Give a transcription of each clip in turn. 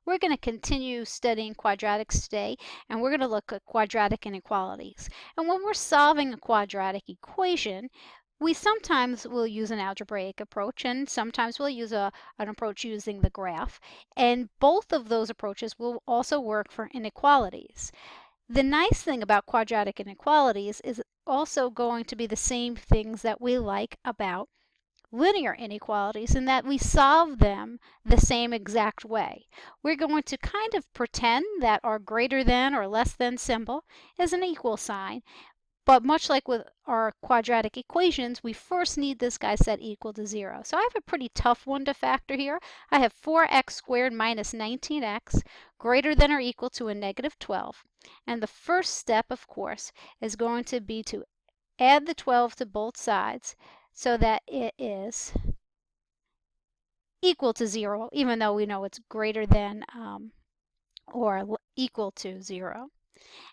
We're going to continue studying quadratics today, and we're going to look at quadratic inequalities. And when we're solving a quadratic equation, we sometimes will use an algebraic approach, and sometimes we'll use an approach using the graph. And both of those approaches will also work for inequalities. The nice thing about quadratic inequalities is also going to be the same things that we like about linear inequalities, in that we solve them the same exact way. We're going to kind of pretend that our greater than or less than symbol is an equal sign, but much like with our quadratic equations, we first need this guy set equal to 0. So I have a pretty tough one to factor here. I have 4x squared minus 19x greater than or equal to a negative 12. And the first step, of course, is going to be to add the 12 to both sides so that it is equal to 0, even though we know it's greater than or equal to 0.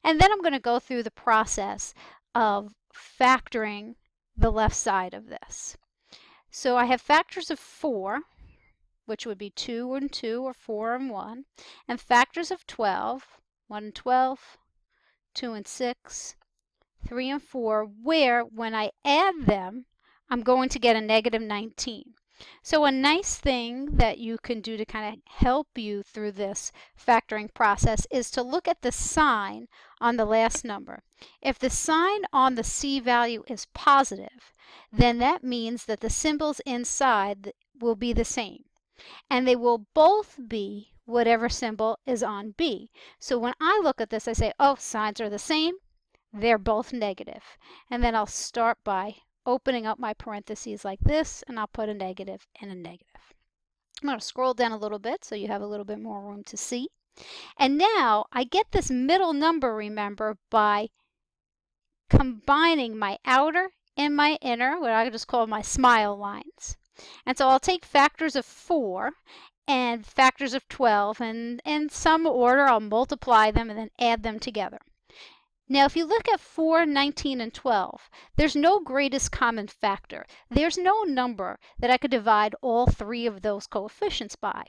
And then I'm going to go through the process of factoring the left side of this. So I have factors of 4, which would be 2 and 2 or 4 and 1, and factors of 12, 1 and 12, 2 and 6, 3 and 4, where when I add them, I'm going to get a negative 19. So a nice thing that you can do to kind of help you through this factoring process is to look at the sign on the last number. If the sign on the C value is positive, then that means that the symbols inside will be the same. And they will both be whatever symbol is on B. So when I look at this, I say, oh, signs are the same. They're both negative. And then I'll start by opening up my parentheses like this, and I'll put a negative and a negative. I'm going to scroll down a little bit so you have a little bit more room to see. And now I get this middle number, remember, by combining my outer and my inner, what I just call my smile lines. And so I'll take factors of 4 and factors of 12, and in some order I'll multiply them and then add them together. Now, if you look at 4, 19, and 12, there's no greatest common factor. There's no number that I could divide all 3 of those coefficients by.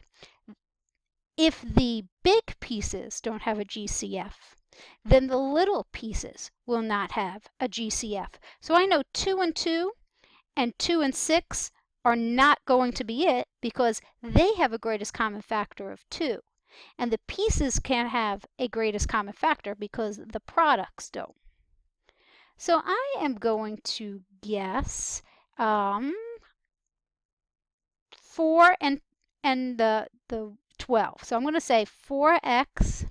If the big pieces don't have a GCF, then the little pieces will not have a GCF. So I know 2 and 2 and 2 and 6 are not going to be it because they have a greatest common factor of 2. And the pieces can't have a greatest common factor because the products don't. So I am going to guess 4 and the 12. So I'm going to say 4x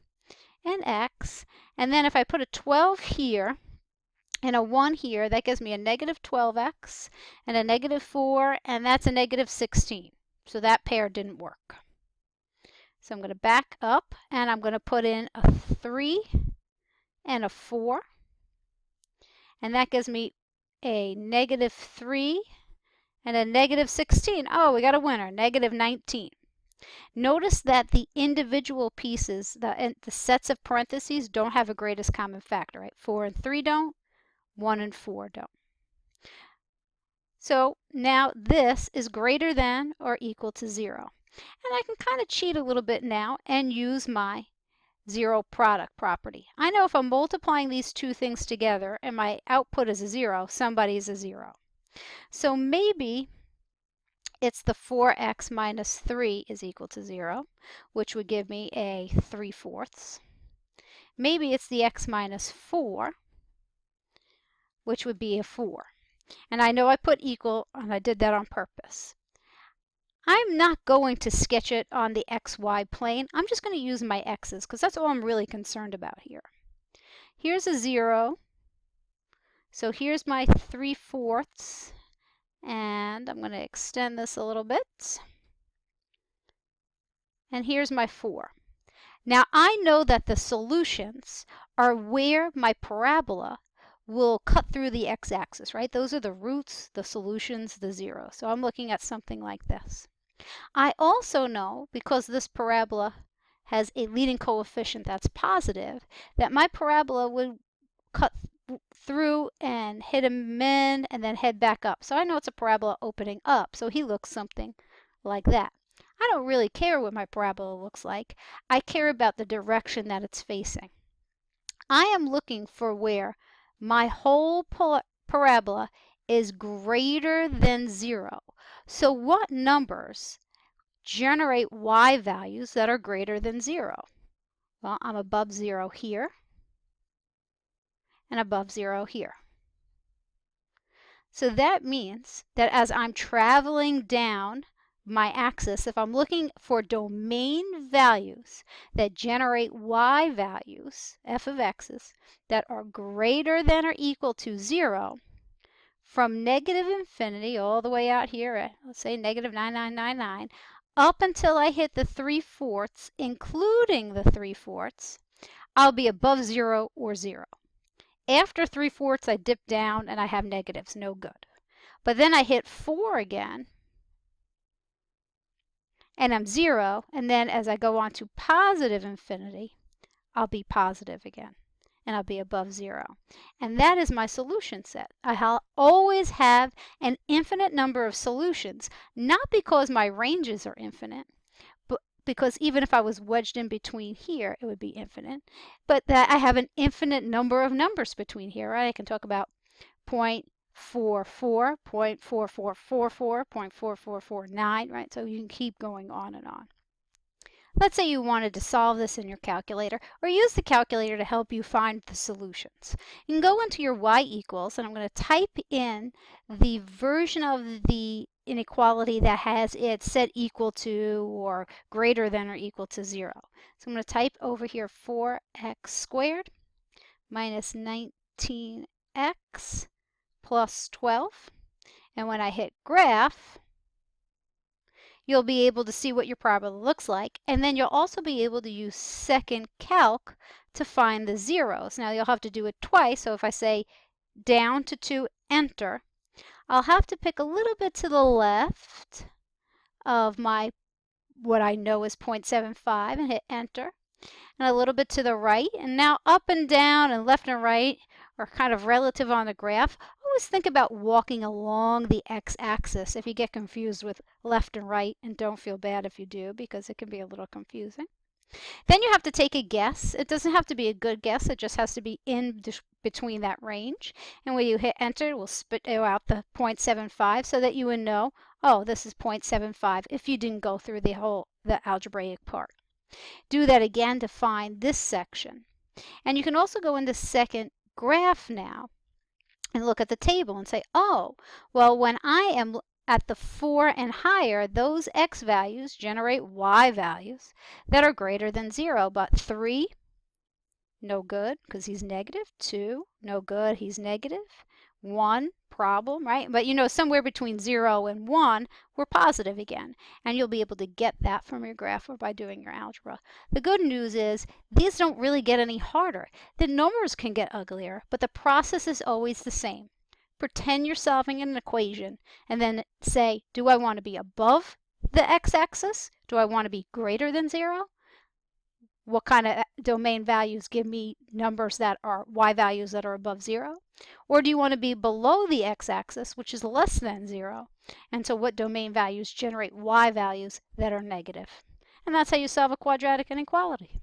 and x, and then if I put a 12 here and a 1 here, that gives me a negative 12x and a negative 4, and that's a negative 16. So that pair didn't work. So I'm going to back up, and I'm going to put in a 3 and a 4. And that gives me a negative 3 and a negative 16. Oh, we got a winner, negative 19. Notice that the individual pieces, the sets of parentheses, don't have a greatest common factor, right? 4 and 3 don't, 1 and 4 don't. So now this is greater than or equal to 0. And I can kind of cheat a little bit now and use my 0 product property. I know if I'm multiplying these two things together and my output is a 0, somebody's a 0. So maybe it's the 4x minus 3 is equal to 0, which would give me a 3/4. Maybe it's the x minus 4, which would be a 4. And I know I put equal, and I did that on purpose. I'm not going to sketch it on the xy plane. I'm just going to use my x's because that's all I'm really concerned about here. Here's a 0. So here's my 3/4. And I'm going to extend this a little bit. And here's my 4. Now I know that the solutions are where my parabola will cut through the x-axis, right? Those are the roots, the solutions, the 0. So I'm looking at something like this. I also know, because this parabola has a leading coefficient that's positive, that my parabola would cut through and hit a min and then head back up. So I know it's a parabola opening up. So he looks something like that. I don't really care what my parabola looks like. I care about the direction that it's facing. I am looking for where my whole parabola is greater than 0. So what numbers generate y values that are greater than 0? Well, I'm above 0 here and above 0 here. So that means that as I'm traveling down my axis, if I'm looking for domain values that generate y values, f of x's, that are greater than or equal to 0, from negative infinity all the way out here at, let's say, negative 9999, up until I hit the 3/4, including the 3/4, I'll be above 0 or 0. After 3/4, I dip down and I have negatives, no good. But then I hit 4 again, and I'm 0, and then as I go on to positive infinity, I'll be positive again, and I'll be above 0. And that is my solution set. I'll always have an infinite number of solutions, not because my ranges are infinite, but because even if I was wedged in between here, it would be infinite, but that I have an infinite number of numbers between here, right? I can talk about 0.44, 0.4444, 0.4449, right? So you can keep going on and on. Let's say you wanted to solve this in your calculator, or use the calculator to help you find the solutions. You can go into your y equals, and I'm going to type in the version of the inequality that has it set equal to or greater than or equal to 0. So I'm going to type over here 4x squared minus 19x plus 12. And when I hit graph, you'll be able to see what your parabola looks like. And then you'll also be able to use second calc to find the zeros. Now you'll have to do it twice. So if I say down to 2, enter, I'll have to pick a little bit to the left of my what I know is 0.75 and hit enter, and a little bit to the right. And now up and down and left and right are kind of relative on the graph. Always think about walking along the x-axis if you get confused with left and right, and don't feel bad if you do, because it can be a little confusing. Then you have to take a guess. It doesn't have to be a good guess. It just has to be in between that range. And when you hit enter, it will spit out the 0.75 so that you would know, oh, this is 0.75 if you didn't go through the algebraic part. Do that again to find this section. And you can also go into second graph now and look at the table and say, oh, well, when I am at the 4 and higher, those x values generate y values that are greater than 0. But 3, no good, because he's negative. 2, no good, he's negative. 1, problem, right? But you know, somewhere between 0 and 1, we're positive again. And you'll be able to get that from your graph or by doing your algebra. The good news is these don't really get any harder. The numbers can get uglier, but the process is always the same. Pretend you're solving an equation and then say, do I want to be above the x-axis? Do I want to be greater than 0? What kind of domain values give me numbers that are y values that are above 0? Or do you want to be below the x-axis, which is less than 0? And so what domain values generate y values that are negative? And that's how you solve a quadratic inequality.